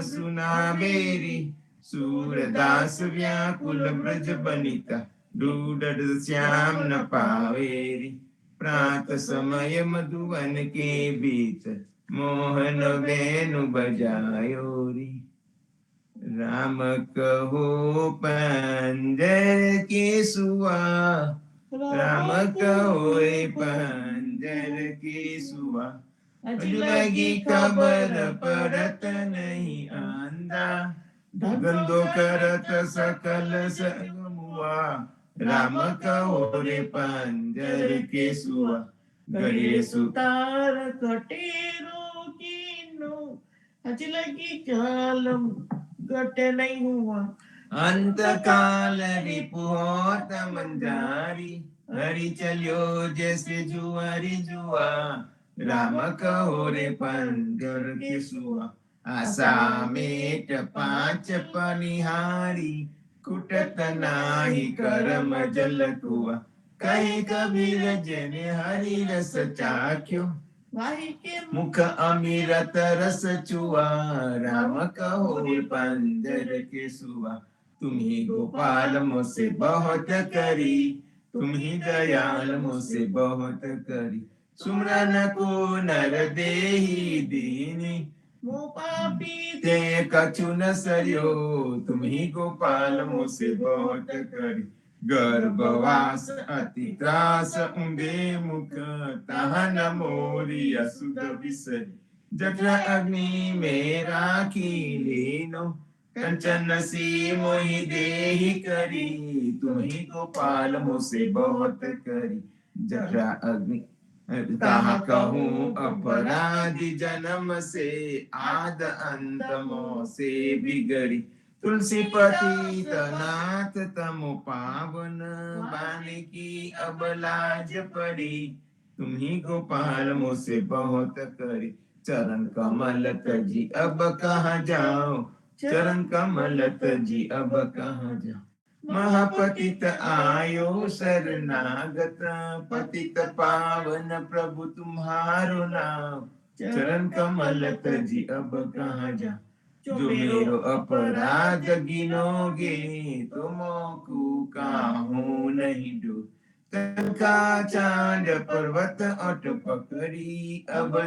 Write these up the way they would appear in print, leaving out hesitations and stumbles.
सुना बेरी सूरदास व्याकुल ब्रज बनिता ढूढ़ श्याम न पावेरी प्रात समय मधुवन के बीच मोहन वेणु बजायोरी राम कहो पंजर के सुआ राम कहो पंजर के सुआ लगी खबर परत नहीं आंदा धंधो करत सकल सगमुआ राम कहो रे पंजर के सुआ गड़े सुतार कटेरो कीनो अजलगी कालम गटे नहीं हुआ अंत काल रिपोत मंजारी हरि चलियो जैसे जुआरी जुआ राम कहो रे पंजर के सुआ आशा मेट पांच पनिहारी कुटत नाही करम जल कुआ कहीं कबीर जने हरि रस चाख्यो मुख अमीरत रस चुआ राम कहो पंजर के सुआ तुम्ही गोपाल मुझसे बहुत करी तुम्ही दयाल मुझसे बहुत करी सुमरन को नर देही दीनी पापी ते कछु न सरियो तुम्ही गोपाल मुझसे बहुत करी गर्भवास अति त्रास उंदे मुख तहन मोरी असुद विसरी जठर अग्नि में राखी लेनो कंचन सी मोहि देहि करी तुम्ही गोपाल मुझसे बहुत करी जठर अग्नि कहा कहूँ अपराधी जन्म से आद अंत मोह से बिगड़ी तुलसी पति तनाथ तम पावन बाने की अब लाज पड़ी तुम्ही गोपाल मुझसे बहुत करी चरण कमल तजी अब कहाँ जाओ चरण कमल तजी अब कहाँ जाओ महापतित आयो शरणागत पतित पावन प्रभु तुम्हारो नाम चरण कमल तजी अब कहाँ जा जो मेरो अपराध गिनोगे तुमको काहू नहीं डो का चांद पर्वत अट पकड़ी अब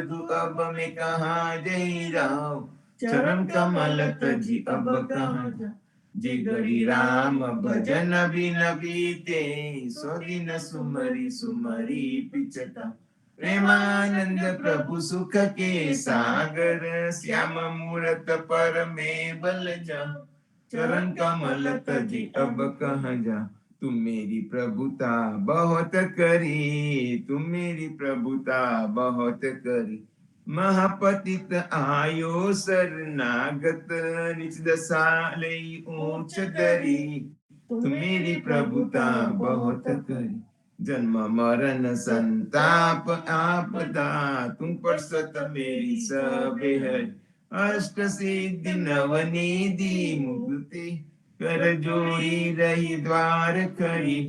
मैं कहाँ जई राव चरण कमल तजी अब कहाँ जा जे गरी राम भजन बिन बीते सो दिन सुमरी सुमरी पिचता प्रेमानंद प्रभु सुख के सागर श्याम मूरत पर में बल जा चरण कमल तजी अब कहाँ जा तुम मेरी प्रभुता बहुत करी तुम मेरी प्रभुता बहुत करी महापतित आयो शरणागत निज दशा लई ऊंच दरी तुम मेरी प्रभुता बहुत करी जन्म मरण संताप आपदा तुम पर सत मेरी सबे हरि अष्ट सिद्धि नवनिधि मुक्ति कर जोड़ी रही द्वार खरी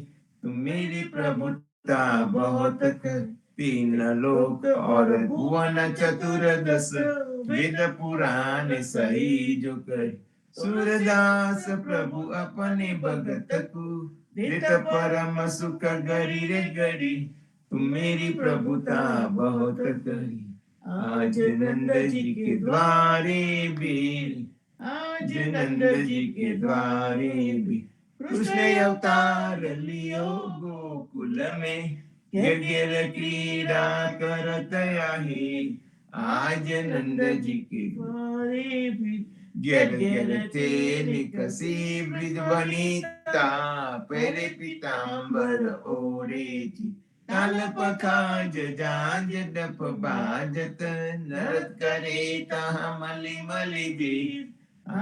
तुम मेरी प्रभुता बहुत करी तीन लोक और भुवन चतुर्दश वेद पुराण सही जो कर सूरदास प्रभु अपने भगत को देत परम सुख गरी रे गरी तुम मेरी प्रभुता बहुत करी आज नंद जी के द्वारे भी आज नंद जी के द्वारे भी कृष्ण अवतार लियो गोकुल में गिर गिर क्रीड़ा करत आहे आज नंद जी के द्वारे भी गिर गिर ते निकसी ब्रिज वनिता पेरे पीतांबर ओढ़े जी ताल पखाज जाज डप बाजत नरत करे तहाँ मलि मलि भी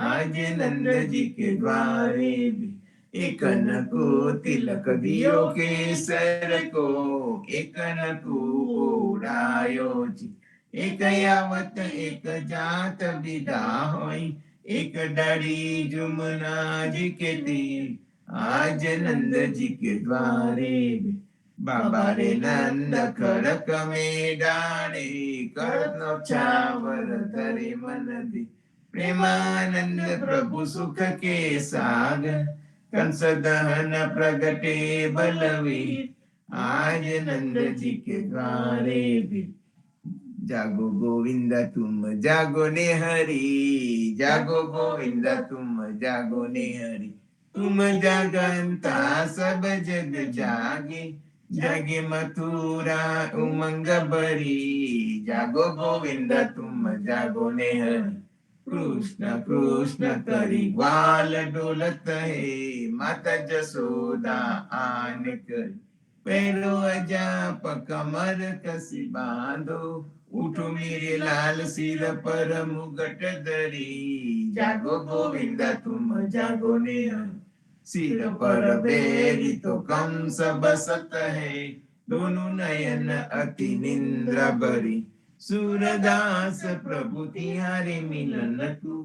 आज नंद जी के द्वारे भी एक न को तिलक दियो केसर को एक न को ओढ़ायो जी एक यावत एक जात विदा होई एक डरी जुमना जी के तीर आज नंद जी के द्वारे बाबा रे नंद खड़क में डाले कर छावर धरे मन दी प्रेमानंद प्रभु सुख के सागर, कंस दहन प्रगटे बलवीर, आज नंद जी के द्वारे भी। जागो गोविंद तुम जागो ने हरि, जागो गोविंद तुम जागो ने हरि, तुम जागंता सब जग जागे, जागे मथुरा उमंग बरी, जागो गोविंद तुम जागो ने हरि, कृष्ण कृष्ण करी ग्वाल डोलत है, माता जसोदा आन करी, पैरो अजाप कमर कसी बांधो, उठो मेरे लाल सिर पर मुगट धरी, जागो गोविंद तुम जागो ने हरि, सिर पर बेरी तो कम सब सत है, दोनों नयन अति निंद्रा भरी, सूरदास प्रभु तिहारे मिलन तू,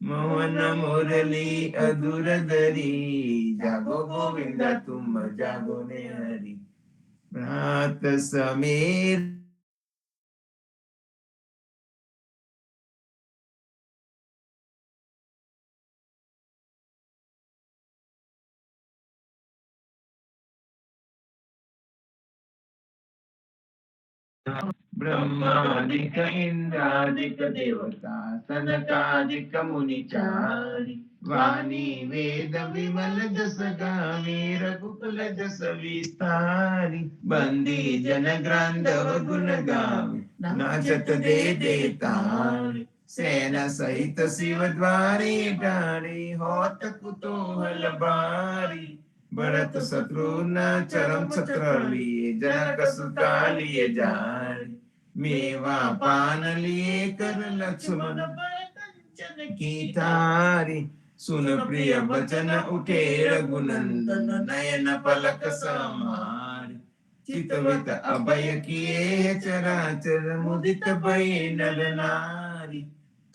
मोहन मुरली अधुर धरी, जागो गोविंद तुम जागो ने हरि, प्रात समीर ब्रह्मादिक इंद्रादिक देवता सनकादिक मुनिचारी, वाणी वेद विमल जस गावे, रघुकुल जस विस्तारी, बंदी जन ग्रांधव गुण गावे, नाचत दे देतारी, सेना सहित शिव द्वारे डारे, होत कुतूहल बारी, भरत शत्रुघ्न चरम छत्र लिए, जनक सुता लिए जाए, मेवा पान लिए कर लक्ष्मण कंचन की तारी, सुन प्रिय वचन उठे रघुनंदन, नयन पलक समार, चितवित अभय किए चराचर, मुदित भय नर नारी,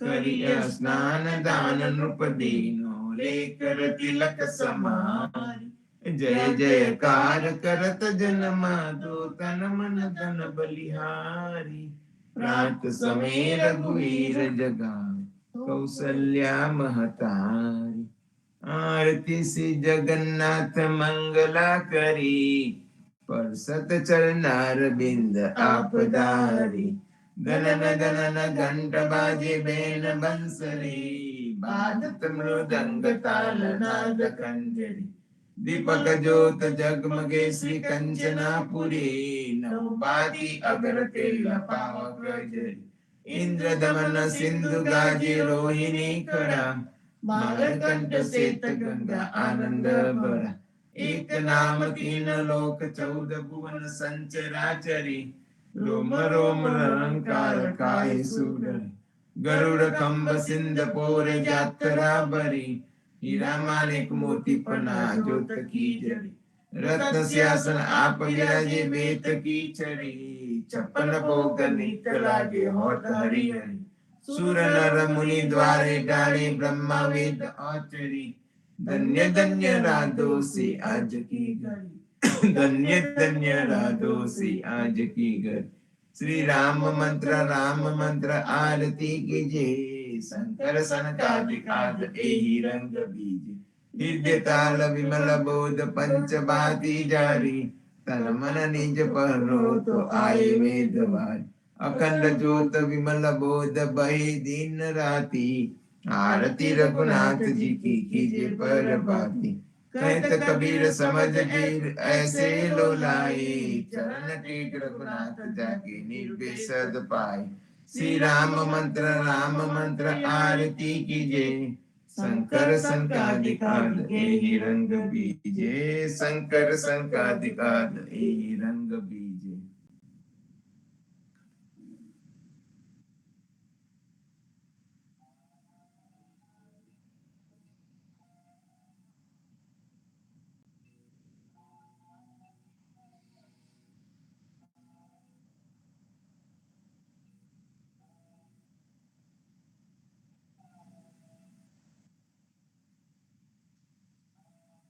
करिय स्नान दान नृप दीनो, लेकर तिलक समार, जय जयकार करत जन माधो, तन मन धन बलिहारी, प्रात समय रघुवीर जगावे, कौसल्या महतारी, आरती सी जगन्नाथ मंगला करी, परसत चरणार बिंद आपदारी, गणन गणन घंट बाजे बेन बंसरी, बाजत मृदंग ताल नाद कंजरी, दीपक ज्योत जगमगे श्री कंचनापुरी, नवबाती अगर तेल पावक जरी, इंद्र दमन सिंधु गाजे रोहिणी खड़ा, मारकंठ सेत गंगा आनंद बरा, एक नाम तीन लोक चौदह भुवन संचराचरी, रोम रोम रंकार काय सुर, गरुड़ खंब सिंध पोर जात्रा बरी, हीरा मानिक मोती पना जोत की जड़ी, रत्न सिंहासन आप विराजे बेत की छड़ी, छप्पन भोग नित लागे होत हरि हरि, सुर नर मुनि द्वारे डाले ब्रह्मा वेद आचरी, धन्य धन्य राधो से आज की घड़ी, धन्य धन्य राधो से आज की घड़ी, श्री राम मंत्र आरती कीजिए, शंकर सनकादिक आद एहि रंग बीजे, हृदय ताल विमल बोध पंच बाती जारी, तन मन निज परो तो आए वेद वारी, अखंड ज्योत विमल बोध बही दिन राती, आरती रघुनाथ जी की कीजिए पर बाती, कहत कबीर समझ वीर ऐसे लो लाए, चरण टेक रघुनाथ जाके निर्विसद पाए, श्री राम मंत्र आरती कीजिए, शंकर संकादिकाद एहि रंग बीजे, शंकर संकादिकाद एहि रंग बीजे।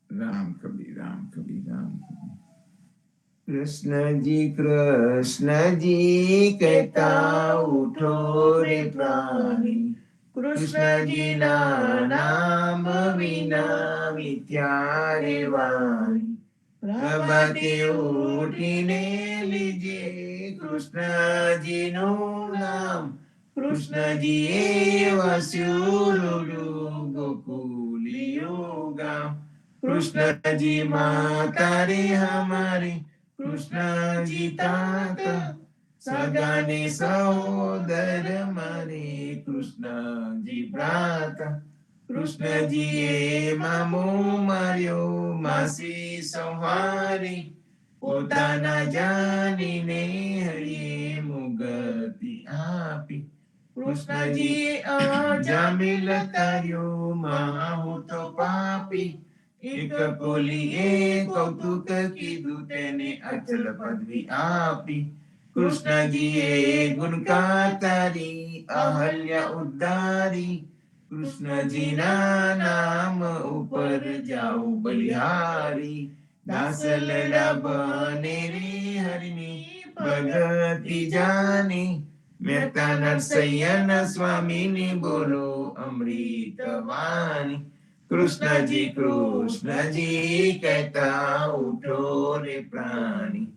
राम कबीर राम कबीर राम कबीर। कृष्ण जी कहता उठो रे प्राणी, કૃષ્ણજીના નામ વિના મિથ્યા રે વાણી. પ્રભાતે ઉઠીને લીજે કૃષ્ણજીનું નામ. કૃષ્ણજીએ વસ્યું ગોકુલિયું ગામ. કૃષ્ણજી માતા રે હમારી, કૃષ્ણજી તાત સગાને સહોદર મારે, કૃષ્ણજી ભ્રાતા. કૃષ્ણજીએ મામો માર્યો માસી સંહારી. પોતાના જાનીને હરિએ મુગતિ આપી. કૃષ્ણજીએ અજામિલ તાર્યો હું તો પાપી. એક કોલીએ કૌતુક કીધું તેને અચલ પદવી આપી. કૃષ્ણજીએ ગુણકા તારી અહલ્યા ઉદ્ધારી. કૃષ્ણજીના નામ ઉપર જાઉ બલિહારી. દાસલડા બને રે હરિની ભગતિ જાની. મહેતા નરસૈયન સ્વામીની બોલો અમૃત વાણી. કૃષ્ણજી કહેતા ઉઠો રે પ્રાણી.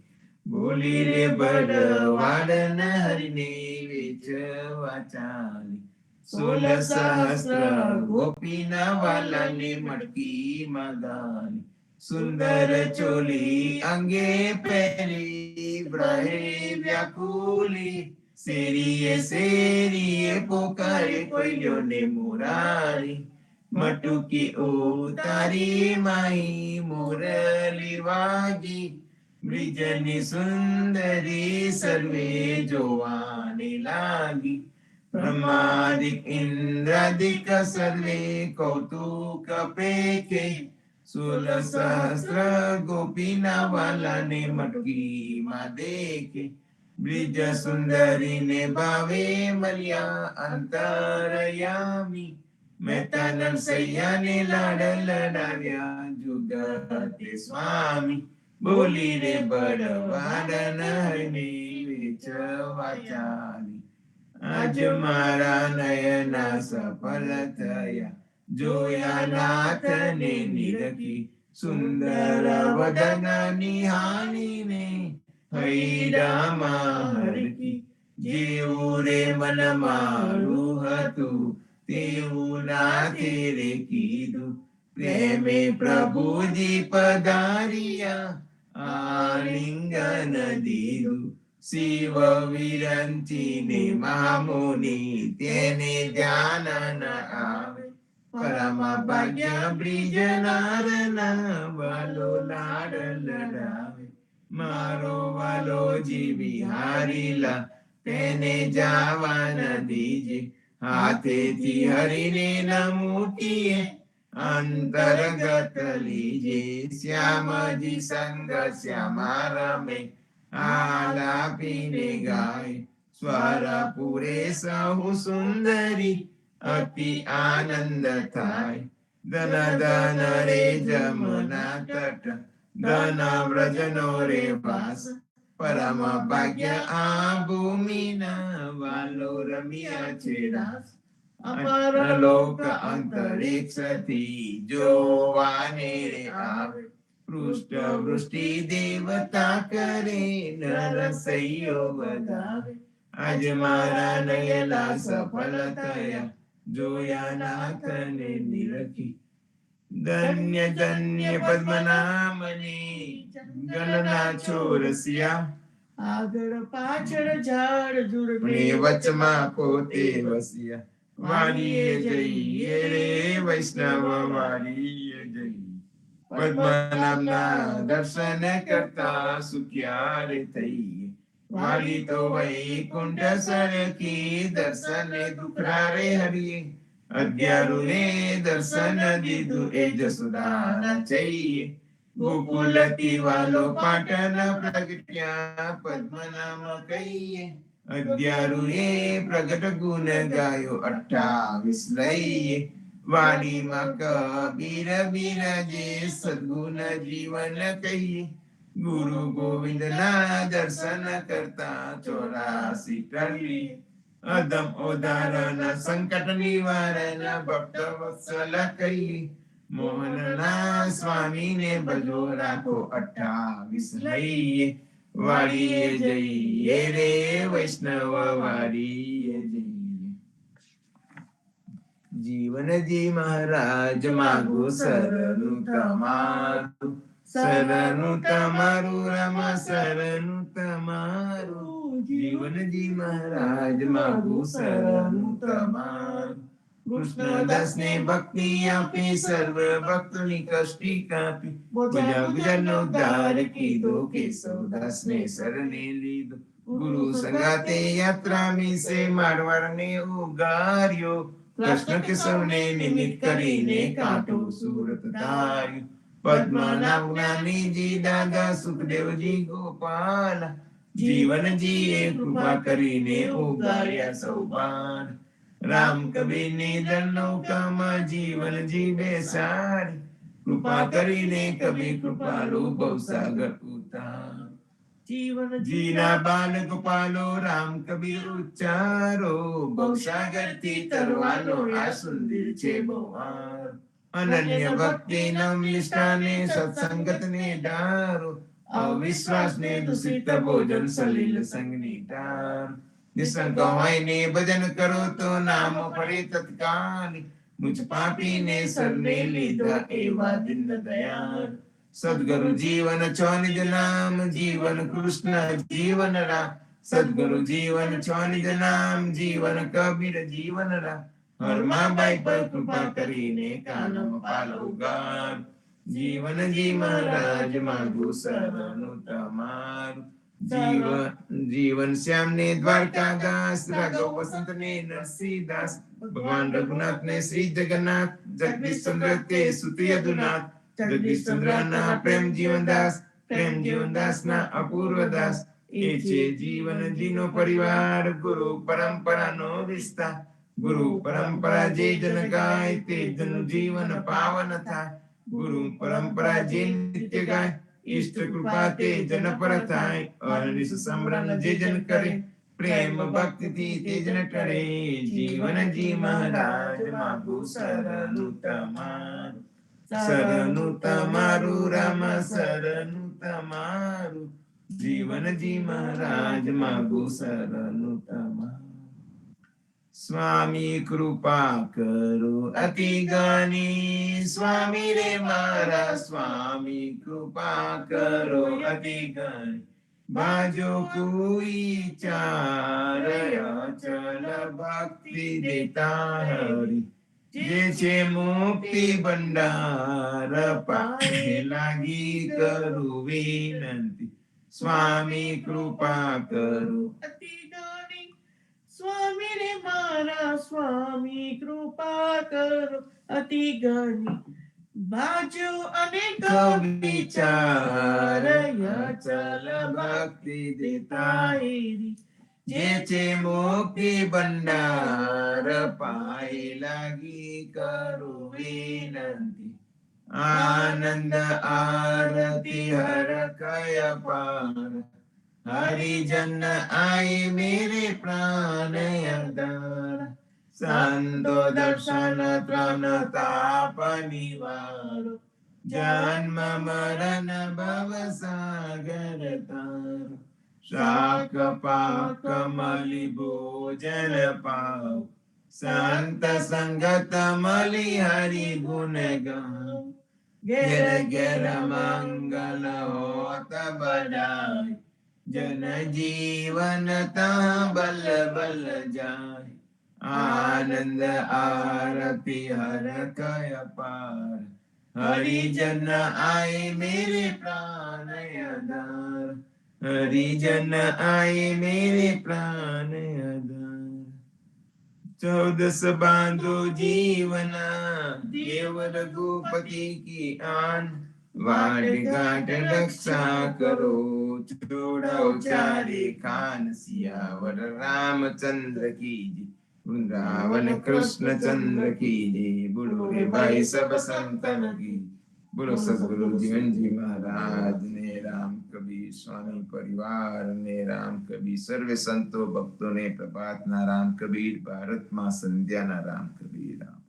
બોલી રે બળવાડન હરિને વેચવા ચાલી. 16 સહસ્ત્ર ગોપીના વાલાને મટકી મગાની. સુંદર ચોલી અંગે પહેરી બ્રહે વ્યાકુલી. શેરીએ પોકારે કોઈલોને મુરારી. મટુકી ઉતારી માહી મુરલી વાગી. બ્રિજની સુંદરી સર્વે જોવાને લાગી. બ્રહ્માદિક ઇન્દ્રાદિક સર્વે કૌતુક પેખે. 16 સહસ્ત્ર ગોપીના વાલાને મટકીમાં દેખે. બ્રિજ સુંદરીને ભાવે મળ્યા અંતરયામી. મહેતા નરસૈયાને લાડ લડાવ્યા જુગતે સ્વામી. બોલી રે બળવાડન હરિને વેચવા ચાલી. આજ મારા નયના સફળ થયા, જોયા નાથને નિરખી. સુંદર વદન નિહાળીને હૈરામાં હરખી. જેવું રે મન મારું હતું તેવું નાથે રે કીધું. પ્રેમે પ્રભુજી પધાર્યા આલિંગન દીધું. શિવ વિરંચીને મહામુનિ તેને ધ્યાન ન આવે. પરમ ભાગ્ય બ્રિજ નારના વાલો લાડ લડાવે. મારો વાલો જીવી હારીલા તેને જાવા ન દીજે. હાથેથી હરીને ન મૂકીએ અંતર્ગત લીજે. શ્યામજી સંગ શ્યામા રમે આલાપીને ગાય. સ્વર પૂરે સહુ સુંદરી અતિ આનંદ થાય. ધન ધન રે જમુના તટ ધન વ્રજનો રે વાસ. પરમ ભાગ્ય આ ભૂમિના વાલો રમ્યા છે રાસ. અપરલોક અંતરિક્ષથી જોવાને રે આવે. પૃષ્ઠ વૃષ્ટિ દેવતા કરે નરસૈયો વધાવે. આજ મારા નયલા સફળ થયા, જોયા નાથને નિરખી. ધન્ય ધન્ય પદ્મનામને ગણના છોરસિયા. આગળ પાછળ ઝાડ ઝુડ વચમાં પોતે વસ્યા. વાડીએ જઈએ રે વૈષ્ણવ વાડીએ જઈએ. પદ્મનાભના દર્શન કરતા સુખ્યા રે થઈએ. વાડી તો વૈકુંઠ સરખી દર્શને દુખરા રે હરિએ. 11 ને દર્શન દીધું એ જસોદાના ચઈએ. ગોકુલતી વાલો પાટણ પ્રગટ્યા પદ્મનામ કહીએ. 11 એ પ્રગટ ગુણ ગાયો 28 લઈએ. વાડીમાં કબીર બિરાજે સદગુણ જીવન કહીએ. ગુરુ ગોવિંદના દર્શન કરતા 84 ટરલી. અદમ ઉદાહરણ સંકટ નિવારણ ભક્ત વત્સલ કહીએ મોહનના સ્વામીને ભજો રાખો 28 લઈએ વાડીએ જઈએ રે વૈષ્ણવ વાડીએ જઈએ જીવનજી મહારાજ માગું શરણું તમારું શરણું તમારું રામ શરણું તમારું જીવનજી મહારાજ માગું શરણું તમારું કૃષ્ણદાસ ને ભક્તિ આપી સર્વ ભક્તોની કષ્ટી કાપી ગુજા ગુજરનો ઉદ્ધાર કીધો કેશવદાસ ને શરણે લીધો ગુરુ સંગાતે યાત્રા મીસે મારવાડને ઉગાર્યો કૃષ્ણ કેશવને નિમિત્ત કરીને કાંટો સુરત ધાર્યો પદ્મનાભ જ્ઞાનીજી દાદા સુખદેવજી ગોપાલ જીવનજીએ કૃપા કરીને ઉગાર્યા સૌભાન રામ કબીરની દરનૌકામાં જીવનજી બેસાડી કૃપા કરીને કબીર કૃપાલો ભવસાગર ઉતાર જીવનજીના બાલ ગોપાલો રામ કબીર ઉચ્ચારો ભવસાગર થી તરવાનો આ સુંદર છે બહાર અનન્ય ભક્તિ નમ નિષ્ઠાને સત્સંગત ને ડારો અવિશ્વાસ ને દૂષિત ભોજન સલીલ સંગની ટાર નિસંક હોય ને ભજન કરો તો નામ પડે તત્કાલી મુજ પાપી ને સરને લીધા એવા દિન દયાળ સદગુરુ જીવન છો નિજ નામ જીવન કૃષ્ણ જીવન રામ સદગુરુ જીવન છો નિજ નામ જીવન કબીર જીવન રામ હરમાબાઈ પર કૃપા કરીને કાનમ પાલો ગાર જીવનજી મહારાજ માગું શરણું તમારું જીવન શ્યામ ને દ્વારકા દાસ રાઘવ વસંત ને નરસિંહદાસ ભગવાન રઘુનાથ ને શ્રી જગન્નાથ જગદીશ ચંદ્ર તે સુતિ યદુનાથ જગદીશ ચંદ્ર ના પ્રેમ જીવનદાસ ના અપૂર્વ દાસ એ છે જીવનજી નો પરિવાર ગુરુ પરંપરા નો વિસ્તાર ગુરુ પરંપરા જે જન ગાય તે જન જીવન પાવન થાય ગુરુ પરંપરા જે નિત્ય ગાય ઈષ્ટ કૃપા તે જન પર થાય અનિશ સમરણ જે જન કરે પ્રેમ ભક્તિ થી તે જન કરે જીવનજી મહારાજ માગું શરણું તમારું રામ શરણું તમારું જીવનજી મહારાજ માગું શરણું તમારું સ્વામી કૃપા કરો અતિ જ્ઞાની સ્વામી રે મારા સ્વામી કૃપા કરો અતિ જ્ઞાની બાજો કોઈ ચાર અચલ ભક્તિ દેતા હરી જે છે મુક્તિ ભંડાર પાએ લાગી કરું વિનંતી સ્વામી કૃપા કરો અતિ જ્ઞાની સ્વામી રે મારા સ્વામી કૃપા કરો અતિ જ્ઞાની બાજો અનેક વિચાર અચલ ભક્તિ દેતા જે છે મુક્તિ ભંડાર પાએ લાગી કરું વિનંતી આનંદ આરતી હર કય પાર હરિજન આય મેરે પ્રાણ અધાર સંતો દર્શન ત્રણ તાપ નિવારો જન્મ મરણ ભવ સાગર તાર શાક પાક મલી ભોજન પાવ સંત સંગત મલી હરિ ગુણ ગાવ ઘેર ઘેર મંગલ હોત બધાય જન જીવન તા બલ બલ જાય આનંદ આરતી હર કય પાર હરિજન આય મેરે પ્રાણ આધાર હરિજન આય મેરે પ્રાણ આધાર 14 બાંધો જીવના દેવ રઘુપતિ કી આન વાડ ઘાટ રક્ષા કરો છોડાઓ ચારે ખાન સિયાવર રામચંદ્ર की जय वृंदावन कृष्ण चंद्र की जय बोलो रे भाई सब संतन की बोलो सद्गुरु जीवन जी महाराज ने राम कबीर કબીર, સ્વામી પરિવાર ને રામ કબીર, સર્વે સંતો ભક્તો ને પ્રભાતના રામ કબીર, ભારતમાં સંધ્યાના રામ કબીર. રામ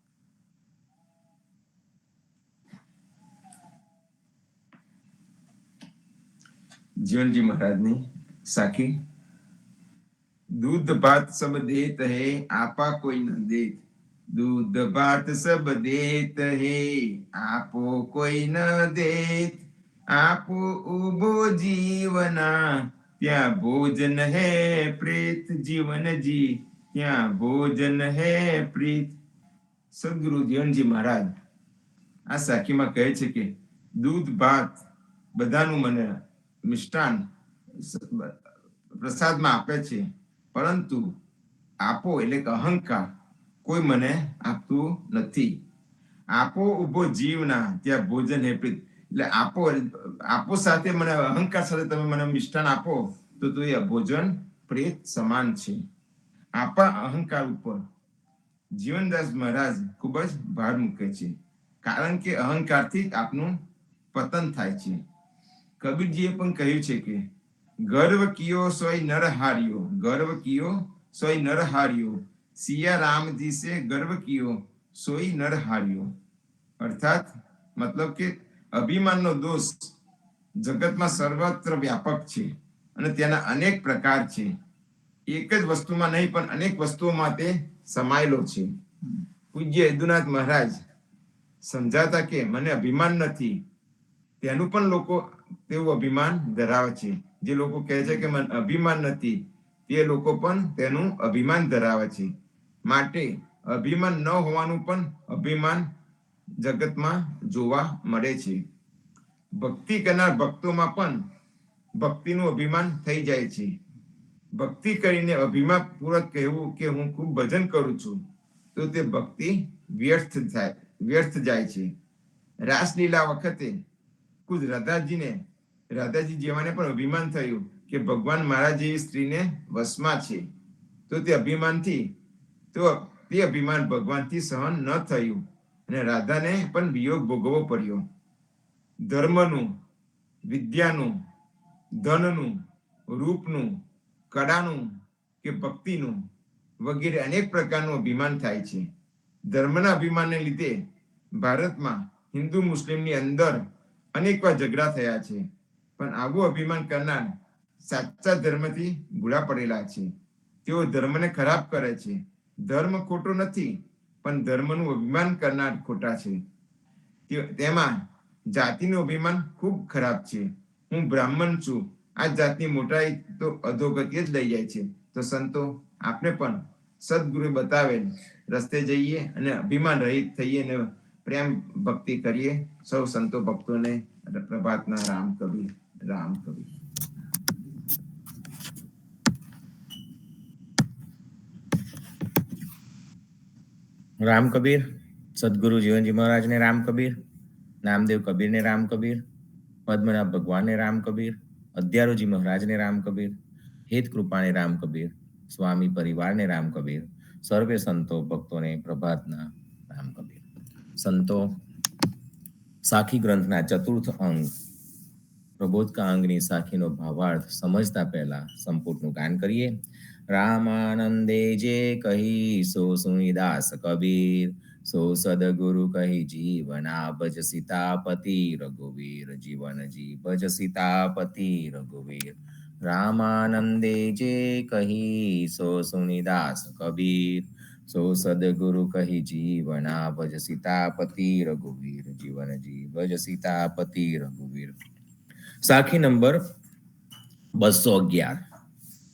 જીવનજી મહારાજની સાખી. दूध भात सब देत है, आपा कोई न देत. दूध भात सब देत है, आपो कोई न देत. आपो उभो जीवना, ત્યાં ભોજન હે પ્રેત. જીવનજી ત્યાં ભોજન હે પ્રીત. સદગુરુ જીવનજી મહારાજ આ સાખીમાં કહે છે કે દૂધ ભાત બધાનું મને મિષ્ટાન પ્રસાદમાં આપે છે, પરંતુ આપો એટલે કે અહંકાર કોઈ મને આપતું નથી. આપો ઉભો જીવના, ત્યાં ભોજન હે પ્રીત. એટલે આપો સાથે મને અહંકાર સાથે તમે મને મિષ્ટાન આપો તો એ ભોજન પ્રેત સમાન છે. આપા અહંકાર ઉપર જીવનદાસ મહારાજ ખૂબ જ ભાર મૂકે છે, કારણ કે અહંકારથી જ આપનું પતન થાય છે. કબીરજીએ પણ કહ્યું છે કે ગર્વ કિયો સોય નર હાર્યો, ગર્વ કિયો સોય નર હાર્યો. સિયા રામજી સે ગર્વ કિયો સોય નર હાર્યો. અર્થાત મતલબ કે અભિમાનનો દોષ જગતમાં સર્વત્ર વ્યાપક છે અને તેના અનેક પ્રકાર છે. એક જ વસ્તુમાં નહીં પણ અનેક વસ્તુઓમાં તે સમાયેલો છે. પૂજ્ય યદુનાથ મહારાજ સમજાતા કે મને અભિમાન નથી, તેનું પણ લોકો તેવું અભિમાન ધરાવે છે. જે લોકો કહે છે કે મને અભિમાન નથી, તે લોકો પણ તેનું અભિમાન ધરાવે છે. માટે અભિમાન ન હોવાનું પણ અભિમાન જગતમાં જોવા મળે છે. ભક્તિ કરનાર ભક્તોમાં પણ ભક્તિનું અભિમાન થઈ જાય છે. ભક્તિ કરીને અભિમાન પૂર્વક કહેવું કે હું ખૂબ ભજન કરું છું, તો તે ભક્તિ વ્યર્થ જાય છે. રાસલીલા વખતે ખુદ રાધાજી જેવાને પણ અભિમાન થયું કે ભગવાન મારા જેવી સ્ત્રીને વશમાં છે, તો તે અભિમાન ભગવાનથી સહન ન થયું અને રાધાને પણ વિયોગ ભોગવવો પડ્યો. ધર્મનું, વિદ્યાનું, ધનનું, રૂપનું, કળાનું કે ભક્તિનું વગેરે અનેક પ્રકારનું અભિમાન થાય છે. ધર્મના અભિમાનને લીધે ભારતમાં હિન્દુ મુસ્લિમની અંદર અનેક વાર ઝઘડા થયા છે, પણ આવું અભિમાન કરનાર સાચા ધર્મથી ભૂલા પડેલા છે. તેઓ ધર્મને ખરાબ કરે છે. ધર્મ ખોટો નથી, પણ ધર્મનું અભિમાન કરનાર ખોટા છે. તેમાં જાતિનું અભિમાન ખૂબ ખરાબ છે. હું બ્રાહ્મણ છું, આ જાતની મોટાઈ તો અધોગતિ જ લઈ જાય છે. તો સંતો આપણે પણ સદગુરુ બતાવેલ રસ્તે જઈએ અને અભિમાન રહિત થઈએ અને પ્રેમ ભક્તિ કરીએ. સૌ સંતો ભક્તોને પ્રભાતના રામ કબીર, રામ કબીર. રામ કબીર. સદગુરુ જીવનજી મહારાજને રામ કબીર, નામદેવ કબીરને રામ કબીર, પદ્મનાભ ભગવાનને રામ કબીર, અધ્યારોજી મહારાજને રામ કબીર, હેત કૃપાને રામ કબીર, સ્વામી પરિવારને રામ કબીર, સર્વે સંતો ભક્તોને પ્રભાતના રામ કબીર. સંતો સાખી ગ્રંથના ચતુર્થ અંગ પ્રબોધકા અંગની સાખીનો ભાવાર્થ સમજતા પહેલા સંપૂર્ણનું ગાન કરીએ. રામાનંદે જે કહી સો સુનિદાસ કબીર, સો સદગુરુ કહી જીવના ભજ સીતાપતિ રઘુવીર, જીવનજી ભજ સીતાપતિ રઘુવીર. રામાનંદે જે કહી સો સુનિદાસ કબીર, સો સદગુરુ કહી જીવના ભજ સીતાપતિ રઘુવીર, જીવનજી ભજ સીતાપતિ રઘુવીર. સાખી નંબર 211,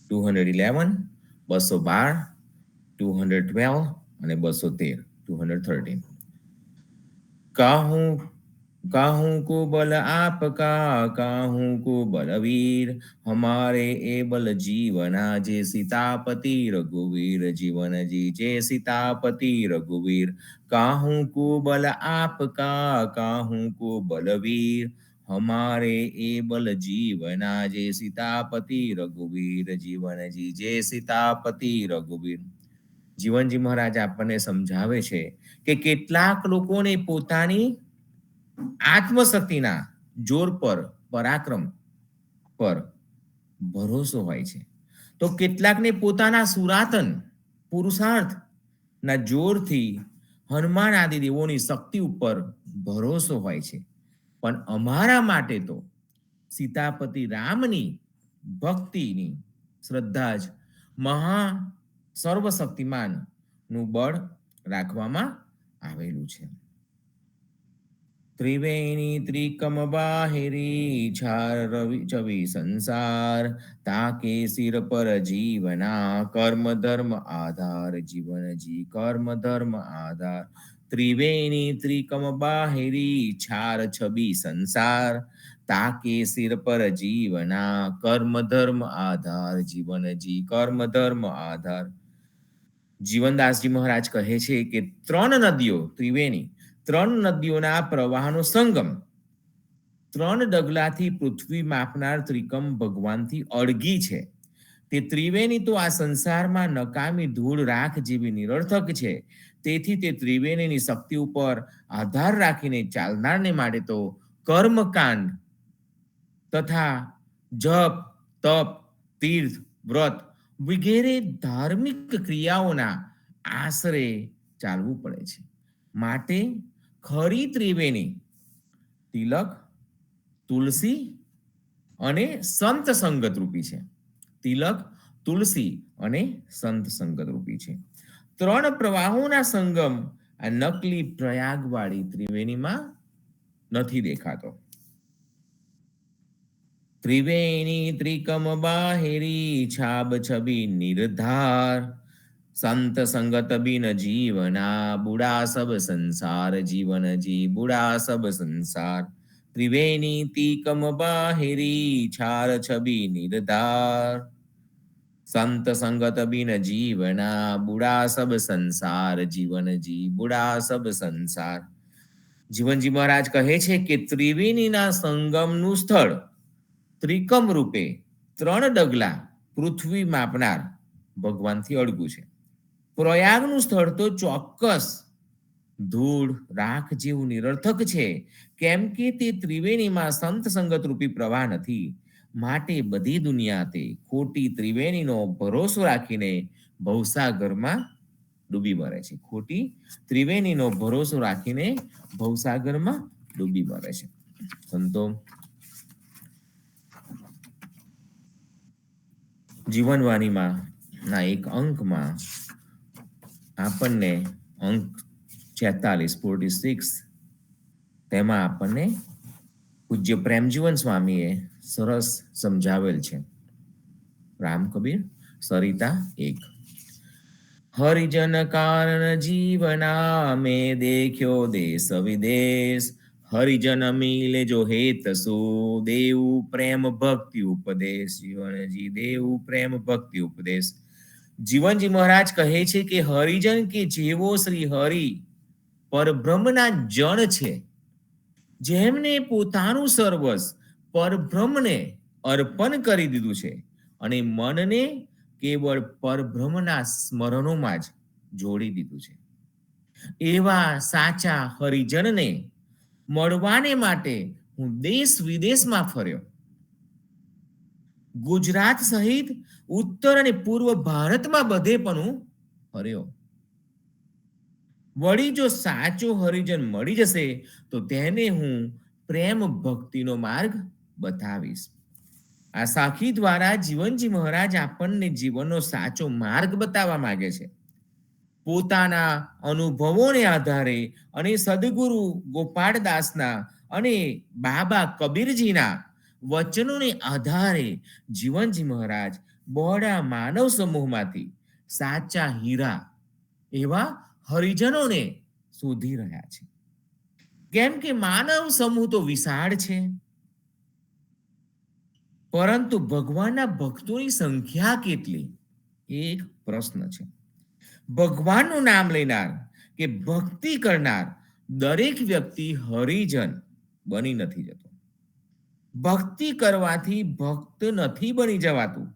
211, 212, 212 અને 213, 213. काहू को बल आपका, काहू को बलवीर, हमारे ए बल जीवना जे सीतापति रघुवीर, जीवन जी जे सीतापति रघुवीर. काहू को बल आपका, काहू को बलवीर, हमारे ए बल जीवना जे सीतापति रघुवीर, जीवन जी जे सीतापति रघुवीर. જીવનજી મહારાજ આપણને સમજાવે છે કે કેટલાક લોકોને પોતાની આત્મશક્તિના જોર પર પર ભરોસો હોય છે, તો કેટલાકને પોતાના સુરાતન પુરુષાર્થ ના જોરથી હનુમાન આદિ દેવોની શક્તિ ઉપર ભરોસો હોય છે. પણ અમારા માટે તો સીતાપતિ રામની ભક્તિની શ્રદ્ધા જ મહા સર્વશક્તિમાન નું બળ રાખવામાં આવેલું છે. ત્રિવેણી ત્રિકમ બાહેરી છાર રવિ ચવિ સંસાર તાકે સિર પર જીવના કર્મ ધર્મ આધાર જીવનજી કર્મ ધર્મ આધાર. ત્રિવેણી ત્રિકમ બાહેરી છાર છબી સંસાર તાકે સિર પર જીવના કર્મ ધર્મ આધાર જીવનજી કર્મ ધર્મ આધાર. જીવનદાસજી મહારાજ કહે છે કે 3 નદીઓ ત્રિવેણી, 3 નદીઓના પ્રવાહનો સંગમ, 3 ડગલાથી પૃથ્વી માપનાર ત્રિકમ ભગવાનથી અળગી છે. તે ત્રિવેણી તો આ સંસારમાં નકામી ધૂળ રાખ જેવી નિરર્થક છે. તેથી તે ત્રિવેણીની શક્તિ ઉપર આધાર રાખીને ચાલનારને માટે તો કર્મકાંડ તથા જપ તપ તીર્થ વ્રત વગેરે ધાર્મિક ક્રિયાઓના આશરે ચાલવું પડે છે. માટે ખરી ત્રિવેણી તિલક, તુલસી અને સંત સંગત રૂપી છે. તિલક, તુલસી અને સંત સંગત રૂપી છે. 3 પ્રવાહોના સંગમ આ નકલી પ્રયાગવાળી ત્રિવેણીમાં નથી દેખાતો. ત્રિવેણી ત્રિકમ બાહેરી છાબ છબી નિર્ધાર સંત સંગત બિન જીવના બુડા સબ સંસાર જીવનજી બુડા સબ સંસાર. ત્રિવેણી ત્રિકમ બાહેરી છાર છબી નિર્ધાર સંત સંગત બિન જીવના બુડા સબ સંસાર જીવનજી બુડા સબ સંસાર. જીવનજી મહારાજ કહે છે કે ત્રિવેણીના સંગમનું સ્થળ ત્રિકમ રૂપે 3 ડગલા પૃથ્વી માપનાર ભગવાનથી અળગું છે. પ્રયાગનું સ્થળ તો ચોક્કસ ધૂળ રાખ જેવું નિરર્થક છે, કેમ કે તે ત્રિવેણીમાં સંત સંગત રૂપી પ્રવાહ નથી. માટે બધી દુનિયા તે ખોટી ત્રિવેણીનો ભરોસો રાખીને ભવસાગરમાં ડૂબી મરે છે. ખોટી ત્રિવેણીનો ભરોસો રાખીને ભવસાગરમાં ડૂબી મરે છે. સંતો જીવનવાણીમાં ના એક અંકમાં આપણને અંક 46 તેમાં આપણને પૂજ્ય પ્રેમજીવન સ્વામીએ સરસ સમજાવેલ છે. રામ કબીર સરિતા 1. હરિજન કારણ જીવના મેં દેખ્યો દેશ વિદેશ હરિજન મિલે જો હેત સો દેવું પ્રેમ ભક્તિ ઉપદેશ જીવનજી દેવું પ્રેમ ભક્તિ ઉપદેશ. જીવનજી મહારાજ કહે છે કે હરિજન કે જેવો શ્રી હરિ પરબ્રહ્મના જન છે, જેમને પોતાનું સર્વસ્વ પરબ્રહ્મને અર્પણ કરી દીધું છે અને મનને કેવળ પરબ્રહ્મના સ્મરણોમાં જ જોડી દીધું છે, એવા સાચા હરિજનને મળવાને માટે હું દેશ વિદેશમાં ફર્યો. ગુજરાત સહિત ઉત્તર અને પૂર્વ ભારતમાં બધે પણ હું ફર્યો. વળી જો સાચો હરિજન મળી જશે તો તેને હું પ્રેમ ભક્તિનો માર્ગ બતાવીશ. આ સાખી દ્વારા જીવનજી મહારાજ આપણને જીવનનો સાચો માર્ગ બતાવવા માંગે છે. પોતાના અનુભવોને આધારે અને સદગુરુ ગોપાળદાસના અને બાબા કબીરજીના વચનોને આધારે જીવનજી મહારાજ બહોળા માનવ સમૂહમાંથી સાચા હીરા એવા હરિજનોને શોધી રહ્યા છે. કેમ કે માનવ સમૂહ તો વિશાળ છે, પરંતુ ભગવાનના ભક્તોની સંખ્યા કેટલી એક પ્રશ્ન છે. ભગવાનનું નામ લેનાર કે ભક્તિ કરનાર દરેક વ્યક્તિ હરિજન બની નથી જતો. ભક્તિ કરવાથી ભક્ત નથી બની જવાતું,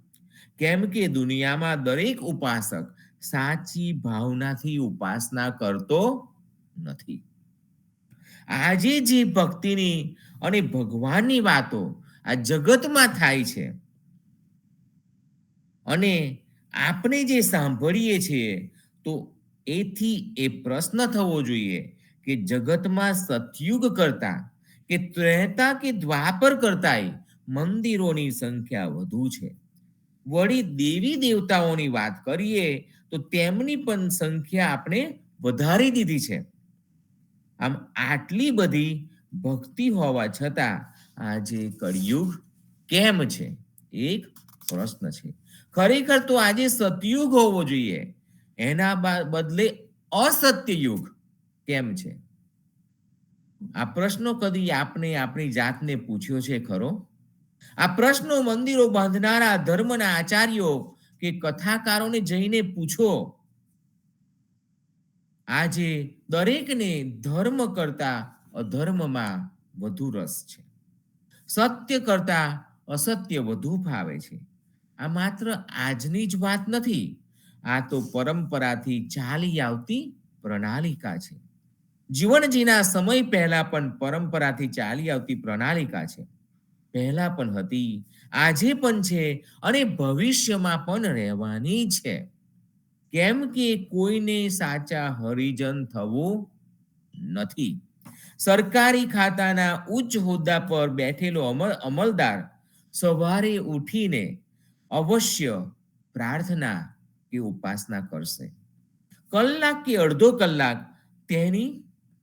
કેમ કે દુનિયામાં દરેક ઉપાસક સાચી ભાવનાથી ઉપાસના કરતો નથી. આજે જે ભક્તિની અને ભગવાનની વાતો આ જગતમાં થાય છે. અને આપણે જે સાંભળીએ છીએ તો એથી એ પ્રશ્ન થવો જોઈએ કે જગતમાં સતયુગ કરતા કે ત્રેતા કે દ્વાપર કરતાંય મંદિરોની સંખ્યા વધુ છે. વળી દેવી દેવતાઓની વાત કરીએ તો તેમની પણ સંખ્યા આપણે વધારી દીધી છે. આમ આટલી બધી ભક્તિ હોવા છતાં આજે કળિયુગ કેમ છે? એક પ્રશ્ન છે. ખરેખર તો આજે સતયુગ હોવો જોઈએ, એના બદલે અસત્ય યુગ કેમ છે? આ પ્રશ્નો કદી આપણે આપણી જાતને પૂછ્યો છે ખરો? આ પ્રશ્નો મંદિરો બાંધનારા ધર્મના આચાર્યો કે કથાકારોને જઈને પૂછો. આજે દરેકને ધર્મ કરતા અધર્મમાં વધુ રસ છે. સત્ય કરતા અસત્ય વધુ ફાવે છે. આ માત્ર આજની જ વાત નથી, આ તો પરંપરાથી ચાલી આવતી પ્રણાલિકા છે. જીવનજીના સમય પહેલા પણ પરંપરાથી ચાલી આવતી પ્રણાલિકા છે. પહેલા પણ હતી, આજે પણ છે અને ભવિષ્યમાં પણ રહેવાની છે. કેમ કે કોઈને સાચા હરિજન થવું નથી. સરકારી ખાતાના ઉચ્ચ હોદ્દા પર બેઠેલો અમલદાર સવારે ઉઠીને અવશ્ય પ્રાર્થના કે ઉપાસના કરશે. કલાક કે અડધો કલાક તેની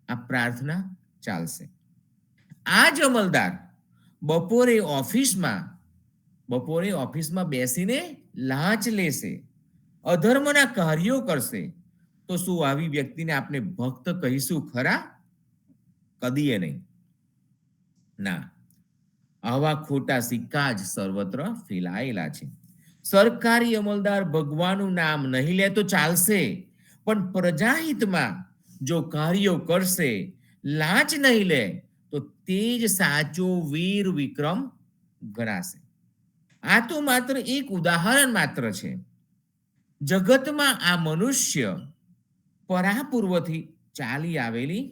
આ પ્રાર્થના ચાલશે. આ જ અમલદાર બપોરે ઓફિસમાં બેસીને લાંચ લેશે, અધર્મના કાર્યો કરશે. તો શું આવી વ્યક્તિને આપણે ભક્ત કહીશું ખરા? કદીએ નહીં. ના, આવા ખોટા સિક્કા જ સર્વત્ર ફેલાયેલા છે. સરકારી અમલદાર ભગવાનનું નામ નહીં લે તો ચાલશે, પણ પ્રજાહિતમાં જો કાર્યો કરશે, લાંચ નહીં લે, તો તે જ સાચો વીર વિક્રમ ગણાશે. આ તો માત્ર એક ઉદાહરણ માત્ર છે. જગતમાં આ મનુષ્ય પરાપૂર્વથી ચાલી આવેલી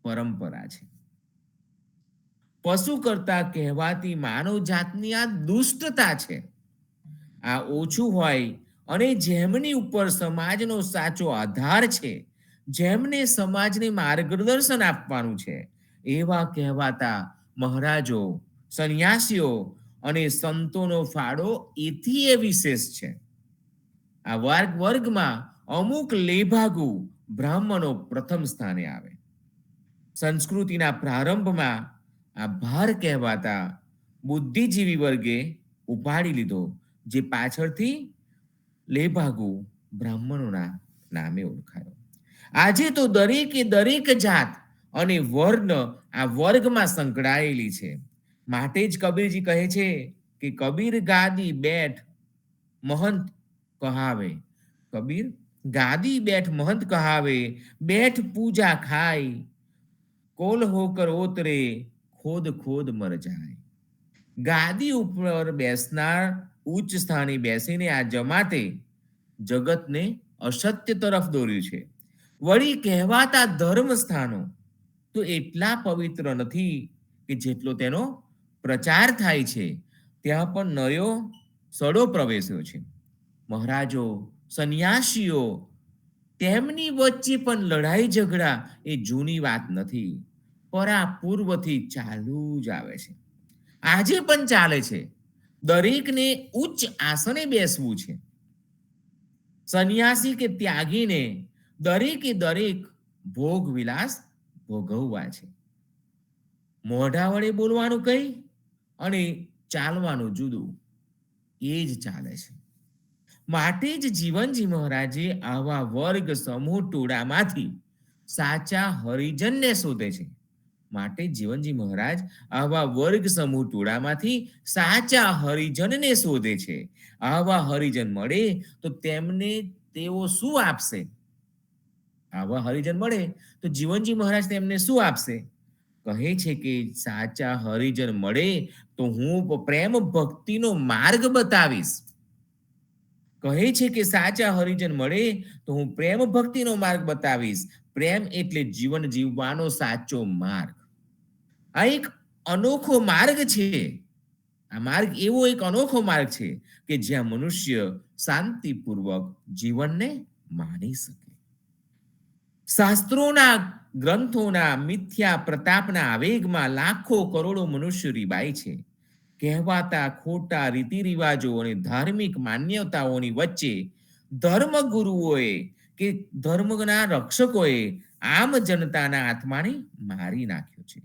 પરંપરા છે. પશુ કરતા કહેવાતી માનવ જાતની આ દુષ્ટતા છે. આ ઓછું હોય અને જેમની ઉપર સમાજનો સાચો આધાર છે, જેમને સમાજને માર્ગદર્શન આપવાનું છે, એવા કહેવાતા મહારાજો, સંન્યાસીઓ અને સંતોનો ફાળો એથી એ વિશેષ છે. આ વર્ગમાં અમુક લેભાગુ બ્રાહ્મણો પ્રથમ સ્થાને આવે. સંસ્કૃતિના પ્રારંભમાં આ ભાર કહેવાતા બુદ્ધિજીવી વર્ગે ઉપાડી લીધો, જે પાછળથી લેભાગુ બ્રાહ્મણોના નામે ઓળખાયો. આજે તો દરેક જાત અને વર્ણ આ વર્ગમાં સંકળાયેલી છે. માટે જ કબીરજી કહે છે કે કબીર ગાદી બેઠ મહંત કહાવે. કબીર ગાદી બેઠ મહંત કહાવે, બેઠ પૂજા ખાય, કોલ હોકર ઓતરે, ખોદ ખોદ મર જાય. ગાદી ઉપર બેસનાર ઉચ્ચ સ્થાને બેસીને આ જમાતે જગતને અસત્ય તરફ દોર્યું છે. વળી કહેવાતા ધર્મ સ્થાનો તો એટલા પવિત્ર નથી કે જેટલો તેનો પ્રચાર થાય છે, ત્યાં પણ નયો સડો પ્રવેશ્યો છે. મહારાજો, સંન્યાસીઓ, તેમની વચ્ચે પણ લડાઈ ઝઘડા એ જૂની વાત નથી, પરાપૂર્વથી ચાલુ જ આવે છે. આજે પણ ચાલે છે. દરેકને ઉચ્ચ આસને બેસવું છે. સંન્યાસી કે ત્યાગીને દરેકે દરેક ભોગ વિલાસ ભોગવવા છે. મોઢા વડે બોલવાનું કઈ અને ચાલવાનું જુદું, એ જ ચાલે છે. માટે જ જીવનજી મહારાજે આવા વર્ગ સમૂહ ટોળામાંથી સાચા હરિજનને શોધે છે. માટે જીવનજી મહારાજ આવા વર્ગ સમૂહ ટોળામાંથી સાચા હરિજનને શોધે છે. આવા હરિજન મળે તો તેમને તેઓ શું આપશે? આવા હરિજન મળે તો જીવનજી મહારાજ તેમને શું આપશે? કહે છે કે સાચા હરિજન મળે તો હું પ્રેમ ભક્તિનો માર્ગ બતાવીશ. કહે છે કે સાચા હરિજન મળે તો હું પ્રેમ ભક્તિનો માર્ગ બતાવીશ. પ્રેમ એટલે જીવન જીવવાનો સાચો માર્ગ. આ એક અનોખો માર્ગ છે. આ માર્ગ એવો એક અનોખો માર્ગ છે કે જ્યાં મનુષ્ય શાંતિપૂર્વક જીવનને માણી શકે. શાસ્ત્રોના ગ્રંથોના મિથ્યા પ્રતાપના આવેગમાં લાખો કરોડો મનુષ્યો રીબાય છે. કહેવાતા ખોટા રીતિ રિવાજો અને ધાર્મિક માન્યતાઓની વચ્ચે ધર્મગુરુઓએ કે ધર્મના રક્ષકોએ આમ જનતાના આત્માને મારી નાખ્યો છે.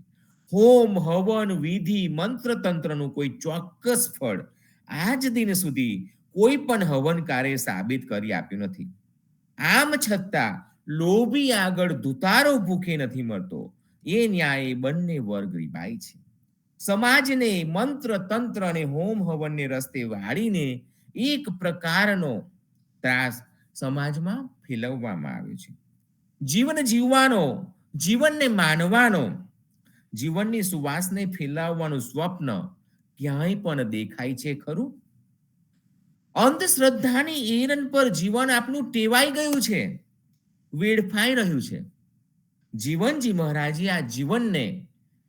હોમ હવન વિધિ મંત્ર તંત્રનું કોઈ ચોક્કસ ફળ આજ દિન સુધી કોઈ પણ હવનકારે સાબિત કરી આપ્યું નથી. આમ છતાં લોભી આગળ ધુતારો ભૂખે નથી મળતો એ ન્યાય બંને વર્ગ રીબાય છે. સમાજને મંત્ર તંત્ર અને હોમ હવનને રસ્તે વાળીને એક પ્રકારનો ત્રાસ સમાજમાં ફેલાવવામાં આવ્યો છે. જીવન જીવવાનો, જીવનને માનવાનો, જીવનની સુવાસને ફેલાવવાનું સ્વપ્ન ક્યાંય પણ દેખાય છે ખરું? અંધશ્રદ્ધાની એરન પર જીવન આપનું ટેવાઈ ગયું છે, વેડફાઈ રહ્યું છે. જીવનજી મહારાજે આ જીવનને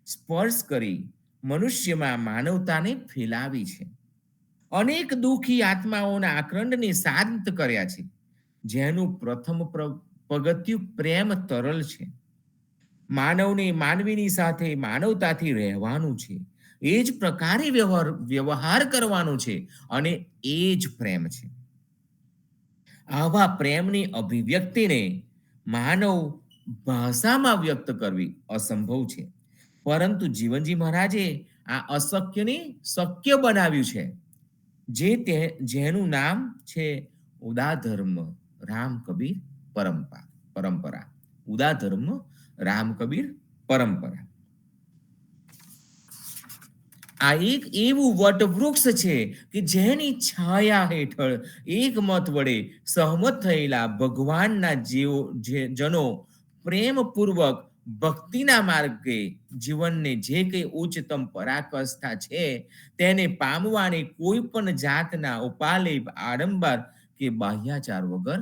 સ્પર્શ કરી મનુષ્યમાં માનવતાને ફેલાવી છે. અનેક દુઃખી આત્માઓના આક્રંદને શાંત કર્યા છે. જેનું પ્રથમ પગથિયું પ્રેમ તરલ છે. માનવને માનવીની સાથે માનવતાથી રહેવાનું છે. એ જ પ્રકારે વ્યવહાર કરવાનો છે અને એ જ પ્રેમ છે. આવા પ્રેમની અભિવ્યક્તિને માનવ ભાષામાં વ્યક્ત કરવી અસંભવ છે, પરંતુ જીવનજી મહારાજે આ અશક્યને શક્ય બનાવ્યું છે, જેનું નામ છે ઉદાધર્મ રામ કબીર પરંપરા. ઉદાધર્મ રામ કબીર પરંપરા. આ એક એવું વટવૃક્ષ છે કે જેની છાયા હેઠળ એક મત વડે સહમત થયેલા ભગવાનના જનો પ્રેમપૂર્વક ભક્તિના માર્ગે જીવનને જે કંઈ ઉચ્ચતમ પરાકાષ્ઠા છે તેને પામવાને કોઈ પણ જાતના ઉપાલેપ, આડંબર કે બાહ્યાચાર વગર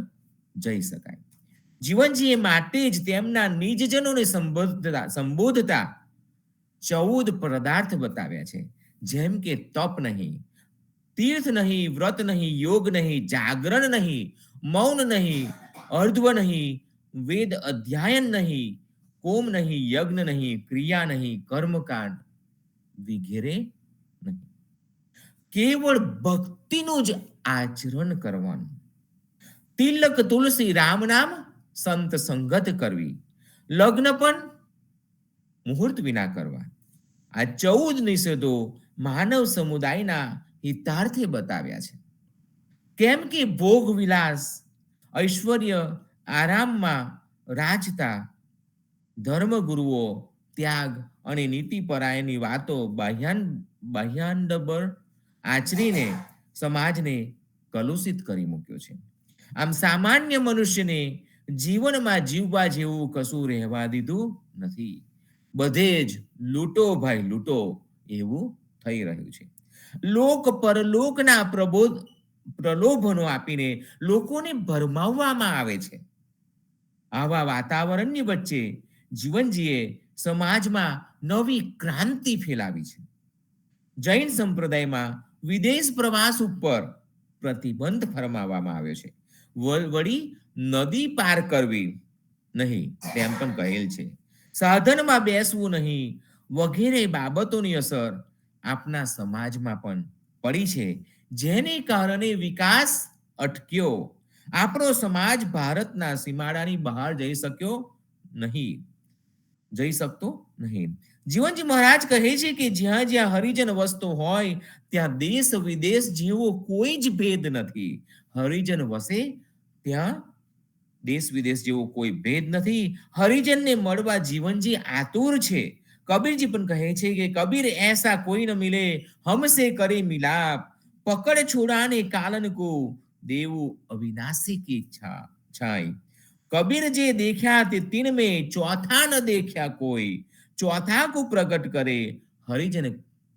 જઈ શકાય. જીવનજીએ માટે જ તેમના નિજજનોને સંબોધતા 14 પદાર્થ બતાવ્યા છે, જેમ કે તપ નહીં, તીર્થ નહીં, વ્રત નહીં, યોગ નહીં, જાગરણ નહીં, મૌન નહીં, અર્ધ્વ નહીં, વેદ અધ્યયન નહીં, કોમ નહીં, યજ્ઞ નહીં, ક્રિયા નહીં, કર્મકાંડ વગેરે નહીં. કેવળ ભક્તિનું જ આચરણ કરવાનું. તિલક તુલસી રામ નામ સંત સંગત કરવી, લગ્ન પણ મુહૂર્ત વિના કરવા. આ 14 નિષેધો માનવ સમુદાયના હિતાર્થે બતાવ્યા છે. કેમ કે ભોગ વિલાસ, ઐશ્વર્ય, આરામમાં રાચતા ધર્મગુરુઓ ત્યાગ અને નીતિપરાયણની વાતો બાહ્યાંડબર આચરીને સમાજને કલુષિત કરી મૂક્યો છે. આમ સામાન્ય મનુષ્યને જીવનમાં જીવવા જેવું કશું રહેવા દીધું નથી. બધે જ લૂંટો ભાઈ લૂંટો એવું થઈ રહ્યું છે. લોક પરલોકના પ્રલોભનો આપીને લોકોને ભરમાવવામાં આવે છે. આવા વાતાવરણની વચ્ચે જીવનજીએ સમાજમાં નવી ક્રાંતિ ફેલાવી છે. જૈન સંપ્રદાયમાં વિદેશ પ્રવાસ ઉપર પ્રતિબંધ ફરમાવવામાં આવ્યો છે. વળી નદી પાર કરવી નહીં તેમ પણ કહેલ છે. સાધનમાં બેસવું નહીં વગેરે બાબતોની અસર આપના સમાજમાં પણ પડી છે, જેને કારણે વિકાસ અટક્યો. આપણો સમાજ ભારતના સીમાડાની બહાર જઈ શકતો નહીં. જીવનજી મહારાજ કહે છે કે જ્યાં જ્યાં હરિજન વસતો હોય ત્યાં દેશ વિદેશ જેવો કોઈ જ ભેદ નથી. હરિજન વસે ત્યાં દેશ વિદેશ જેવો કોઈ ભેદ નથી. હરિજનને મળવા જીવનજી આતુર છે. કબીરજી પણ કહે છે કે કબીર ऐसा कोई न मिले हमसे करे मिलाप, पकड़ छोड़ाने कालन को देवो अविनाशी की इच्छा छाई. कबीर जे देखा ते तीन में चौथा न देखा कोई, चौथा को प्रकट करे हरिजन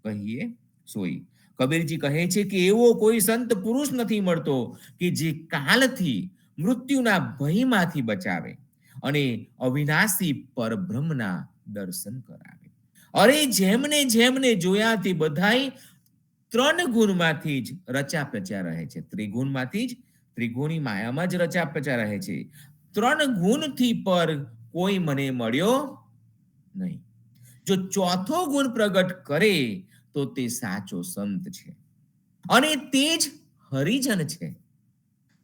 कहिए सोई. કબીરજી કહે છે કે એવો કોઈ સંત પુરુષ નથી મળતો કે જે કાલથી મૃત્યુના ભયમાંથી બચાવે અને અવિનાશી પરબ્રહ્મના દર્શન કરાવે. અરે જેમને જેમને જોયા તે બધાય ત્રણ ગુણમાંથી જ રચા પચ્યા રહે છે. ત્રિગુણમાંથી જ ત્રિગુણી માયામાં જ રચા પચ્યા રહે છે. ત્રણ ગુણથી પર કોઈ મને મળ્યો નહીં. જો ચોથો ગુણ પ્રગટ કરે તો તે સાચો સંત છે અને તે જ હરિજન છે.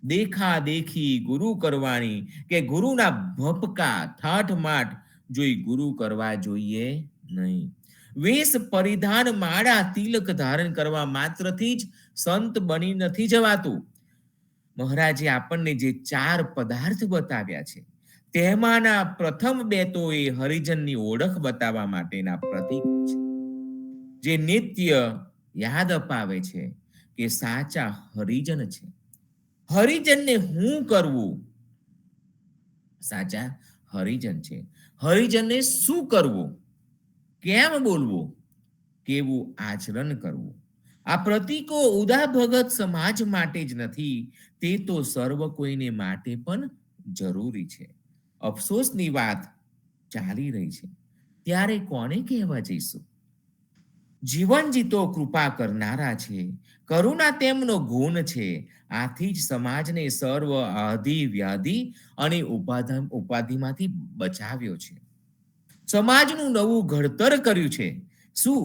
દેખા દેખી ગુરુ કરવાની કે ગુરુના ભપકા ઠાઠ જોઈ ગુરુ કરવા જોઈએ નહીં. વેશ પરિધાન માળા તિલક ધારણ કરવા માત્રથી જ સંત બની નથી જવાતું. મહારાજે આપણને જે 4 પદાર્થ બતાવ્યા છે તેમાંના પ્રથમ 2 તો એ હરિજનની ઓળખ બતાવવા માટેના પ્રતીક છે, જે નિત્ય યાદ અપાવે છે કે સાચા હરિજન છે. હરિજનને હું કરવું? સાચા હરિજન છે. હરિજનને શું કરવું? કેમ બોલવું? કેવું આચરણ કરવું? આ પ્રતીકો ઉદા ભગત સમાજ માટે જ નથી, તે તો સર્વ કોઈને માટે પણ જરૂરી છે. અફસોસની વાત ચાલી રહી છે ત્યારે કોને કહેવા જઈશું? જીવનજી તો કૃપા કરનારા છે, કરુણા તેમનો ગુણ છે. આથી જ સમાજને સર્વ આધિ વ્યાધિ અને ઉપાધિમાંથી બચાવ્યો છે. સમાજનું નવું ઘડતર કર્યું છે. શું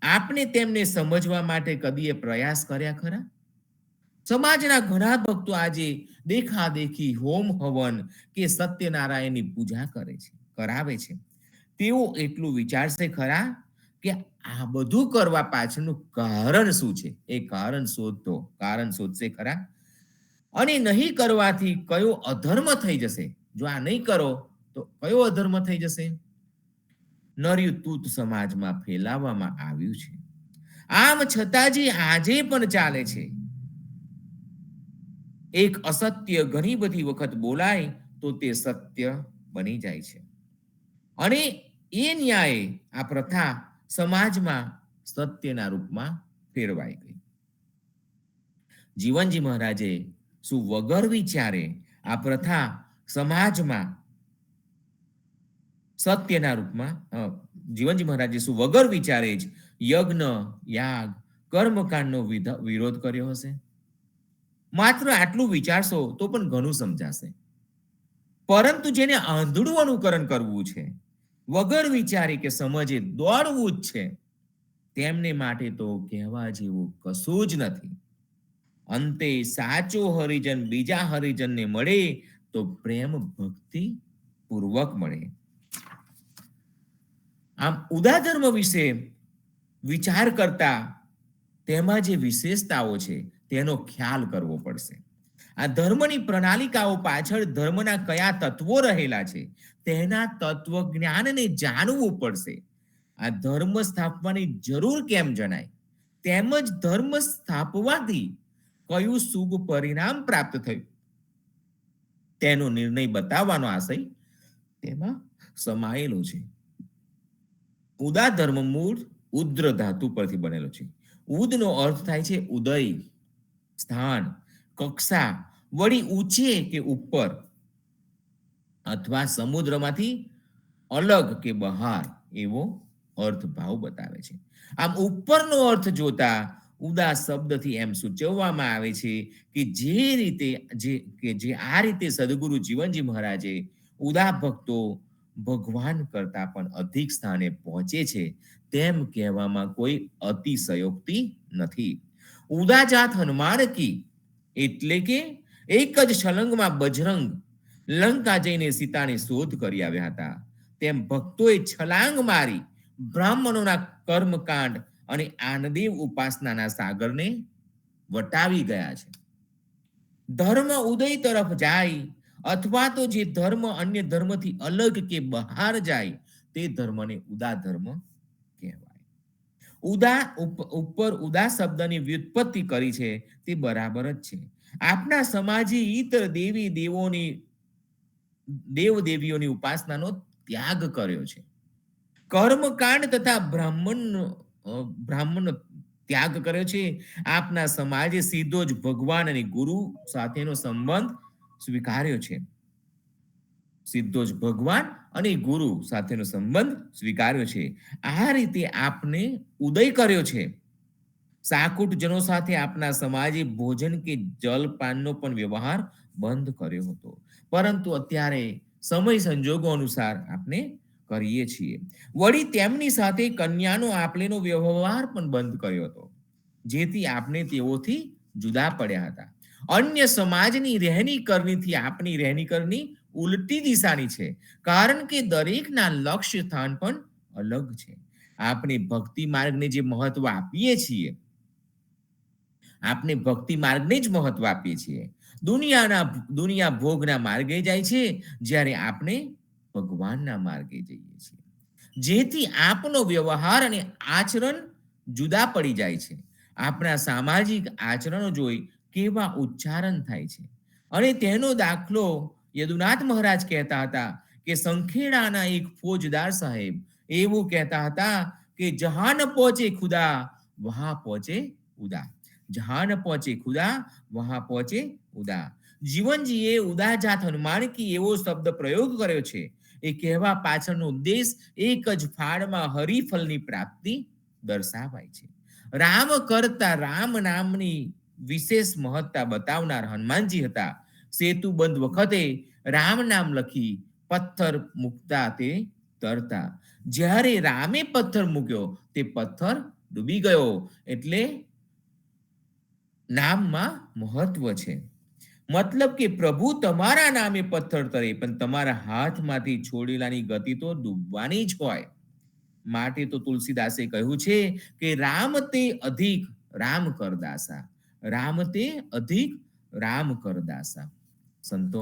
આપણે તેમને સમજવા માટે કદીએ પ્રયાસ કર્યા ખરા? સમાજના ઘણા ભક્તો આજે દેખાદેખી હોમ હવન કે સત્યનારાયણની પૂજા કરાવે છે. તેઓ એટલું વિચારશે ખરા કે આ બધું કરવા પાછળનું કારણ શું છે? એ કારણ શોધશે ખરા? અને નહીં કરવાથી કયો અધર્મ થઈ જશે? જો આ નહીં કરો તો કયો અધર્મ થઈ જશે? નર્યું તૂત સમાજમાં ફેલાવવામાં આવ્યું છે. આમ છતાં જે આજે પણ ચાલે છે, એક અસત્ય ઘણી બધી વખત બોલાય તો તે સત્ય બની જાય છે અને એ ન્યાય આ પ્રથા સમાજમાં સત્યના રૂપમાં ફેરવાઈ ગઈ. જીવનજી મહારાજે શું વગર વિચારે આ પ્રથા સમાજમાં સત્યના રૂપમાં જીવનજી મહારાજે શું વગર વિચારે જ યજ્ઞ યાગ કર્મકાંડનો વિરોધ કર્યો હશે? માત્ર આટલું વિચારશો તો પણ ઘણું સમજાશે. પરંતુ જેને આંધળું અનુકરણ કરવું છે, વગર વિચારે કે સમજે દોડવું જ છે, તેમને માટે તો કહેવા જેવું કશું જ નથી. અંતે સાચો હરિજન બીજા હરિજનને મળે તો પ્રેમ ભક્તિ પૂર્વક મળે. આમ ઉદા ધર્મ વિશે વિચાર કરતા તેમાં જે વિશેષતાઓ છે તેનો ખ્યાલ કરવો પડશે. આ ધર્મની પ્રણાલિકાઓ પાછળ ધર્મના કયા તત્વો રહેલા છે તેના તત્વજ્ઞાનને જાણવું પડશે. આ ધર્મ સ્થાપવાની જરૂર કેમ જણાય, તેમજ ધર્મ સ્થાપવાથી કયું શુભ પરિણામ પ્રાપ્ત થયું તેનો નિર્ણય બતાવવાનો આશય તેમાં સમાયેલો છે. ઉદા ધર્મ મૂળ ઉદ્ર ધાતુ પરથી બનેલો છે. ઉદનો અર્થ થાય છે ઉદય, સ્થાન, કક્ષા, વળી ઊંચે કે ઉપર અથવા સમુદ્રમાંથી અલગ કે બહાર એવો અર્થ ભાવ બતાવે છે. આમ ઉપરનો અર્થ જોતા ઉદા શબ્દથી એમ સૂચવવામાં આવે છે કે જે આ રીતે સદગુરુ જીવનજી મહારાજે ઉદા ભક્તો ભગવાન કરતા પણ અધિક સ્થાને પહોંચે છે તેમ કહેવામાં કોઈ અતિશયોક્તિ નથી. ઉદા જાત હનુમાન કી એટલે કે એક જ છલંગમાં બજરંગ લંકા જઈને સીતાની શોધ કરી આવ્યા હતા, તેમ ભક્તોએ છલાંગ મારી બ્રાહ્મણોના કર્મકાંડ અને આનદેવ ઉપાસનાના સાગરને વટાવી ગયા છે. ધર્મ ઉદય તરફ જાય અથવા તો જે ધર્મ અન્ય ધર્મથી અલગ કે બહાર જાય તે ધર્મને ઉદા ધર્મ કહેવાય. ઉપર ઉદા શબ્દની વ્યુત્પત્તિ કરી છે તે બરાબર જ છે. આપના સમાજે ઇતર દેવ દેવીઓની ઉપાસનાનો ત્યાગ કર્યો છે. કર્મકાંડ તથા બ્રાહ્મણનો ત્યાગ કર્યો છે. આપના સમાજે સીધો જ ભગવાન અને ગુરુ સાથેનો સંબંધ સ્વીકાર્યો છે. સીધો જ ભગવાન અને ગુરુ સાથેનો સંબંધ સ્વીકાર્યો છે. આ રીતે આપને ઉદય કર્યો છે. સાકુટજનો સાથે આપના સમાજે ભોજન કે જલપાનનો પણ વ્યવહાર બંધ કર્યો હતો, પરંતુ અત્યારે સમય સંજોગો અનુસાર આપણે કરીએ છીએ. વળી તેમની સાથે કન્યાનો આપલેનો વ્યવહાર પણ બંધ કર્યો હતો, જેથી આપણે તેઓથી જુદા પડ્યા હતા. અન્ય સમાજની રહેણી કરણીથી આપણી રહેણી કરણી ઉલટી દિશાની છે, કારણ કે દરેકના લક્ષ્ય સ્થાન પણ અલગ છે. આપણે ભક્તિ માર્ગને જે મહત્વ આપીએ છીએ, આપણે ભક્તિ માર્ગને જ મહત્વ આપીએ છીએ. દુનિયા ભોગના માર્ગે જાય છે, જ્યારે આપણે ભગવાનના માર્ગે જઈએ છીએ. જેથી આપનો વ્યવહાર અને આચરણ જુદા પડી જાય છે. આપણા સામાજિક આચરણો જોઈ કેવા ઉચ્ચારણ થાય છે, અને તેનો દાખલો યદુનાથ મહારાજ કહેતા હતા કે સંખેડાના એક ફોજદાર સાહેબ એવું કહેતા હતા કે જહાં ન પહોંચે ખુદા વહાં પહોંચે ઉદા. જહાં ન પહોંચે ખુદા વહાં પહોંચે ઉદા. જીવનજીએ ઉદાજાત હનુમાન કી એવો શબ્દ પ્રયોગ કર્યો છે. એ કહેવા પાછળનો ઉદ્દેશ એક જ ફાળમાં હરિફળની પ્રાપ્તિ દર્શાવાય છે. રામ કરતા રામ નામની વિશેષ મહત્તા બતાવનાર હનુમાનજી હતા. સેતુ બંધ વખતે રામ નામ લખી પથ્થર મૂકતા તે તરતા. જ્યારે રામે પથ્થર મૂક્યો તે પથ્થર ડૂબી ગયો. એટલે નામમાં મહત્વ છે. મતલબ કે પ્રભુ તમારા નામે પથ્થર તરે, પણ તમારા હાથમાંથી છોડેલાની ગતિ તો ડૂબવાની જ હોય. માટે તો તુલસીદાસે કહ્યું છે કે રામ તે અધિક રામ કરદાસા, રામ તે અધિક રામ કરદાસા. સંતો,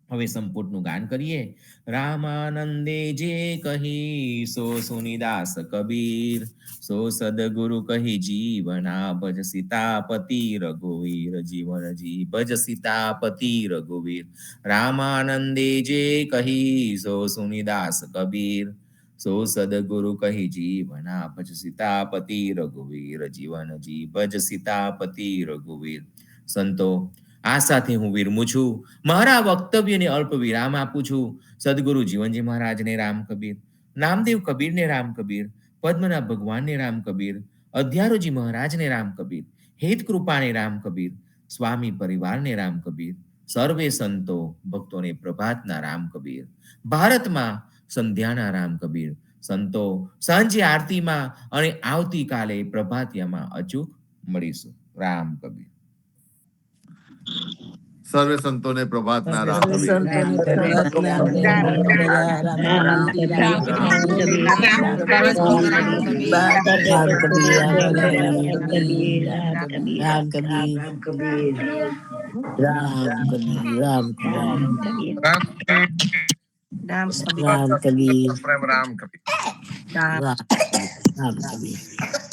હવે સંપુટનું ગાન કરીએ. રામાનંદે જે કહી સો સુનિદાસ કબીર, સો સદગુરુ કહી જીવના ભજ સીતાપતિ રઘુવીર, જીવનજી ભજ સીતાપતિ રઘુવીર. રામાનંદે જે કહી સો સુનિદાસ કબીર, સો સદગુરુ કહી જીવના ભજ સીતાપતિ રઘુવીર, જીવનજી ભજ સીતાપતિ રઘુવીર. સંતો, આ સાથે હું વિરમું છું. મારા વક્તવ્યને અલ્પ વિરામ આપું છું. સદગુરુ જીવનજી મહારાજને રામ કબીર, નામદેવ કબીરને રામ કબીર, પદ્મનાભ ભગવાનને રામ કબીર, અધ્યારોજી મહારાજને રામ કબીર, હેત કૃપાને રામ કબીર, સ્વામી પરિવારને રામ કબીર, સર્વે સંતો ભક્તોને પ્રભાતના રામ કબીર, ભારતમાં સંધ્યાના રામ કબીર. સંતો, સાંજે આરતીમાં અને આવતીકાલે પ્રભાતિયામાં અચૂક મળીશું. રામ કબીર. સર્વે સંતોને પ્રભાતના રામ કબીર. રામ કબીર. પ્રેમ રામ કબીર. રામ કબીર.